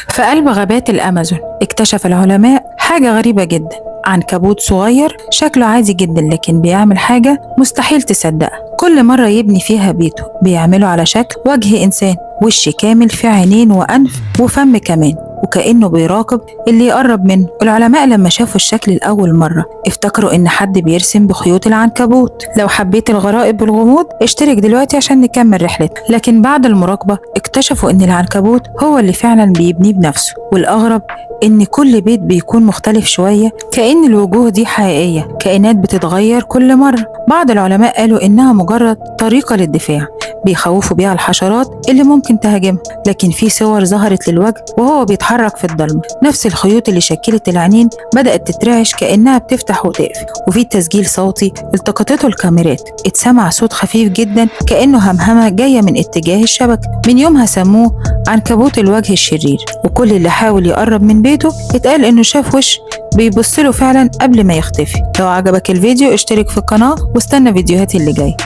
في قلب غابات الأمازون اكتشف العلماء حاجة غريبة جدا، عنكبوت صغير شكله عادي جدا لكن بيعمل حاجة مستحيل تصدقها. كل مرة يبني فيها بيته بيعمله على شكل وجه إنسان، وش كامل فيه عينين وأنف وفم كمان، وكأنه بيراقب اللي يقرب منه. العلماء لما شافوا الشكل لأول مرة افتكروا إن حد بيرسم بخيوط العنكبوت. لو حبيت الغرائب والغموض اشترك دلوقتي عشان نكمل رحلتنا. لكن بعد المراقبة اكتشفوا إن العنكبوت هو اللي فعلا بيبنيه بنفسه، والأغرب إن كل بيت بيكون مختلف شوية، كأن الوجوه دي حقيقية، كائنات بتتغير كل مرة. بعض العلماء قالوا إنها مجرد طريقة للدفاع بيخوفوا بيها الحشرات اللي ممكن تهاجمها. لكن في صور ظهرت للوجه وهو بيتحرك في الضلمة، نفس الخيوط اللي شكلت العينين بدأت تترعش كأنها بتفتح وتقفل. وفي تسجيل صوتي التقطته الكاميرات، اتسمع صوت خفيف جدا كأنه همهمة جاية من اتجاه الشبكة. من يومها سموه عنكبوت الوجه الشرير، وكل اللي حاول يقرب من بيته اتقال انه شاف وش بيبصله فعلا قبل ما يختفي. لو عجبك الفيديو اشترك في القناة واستنى فيديوهاتي اللي جاية.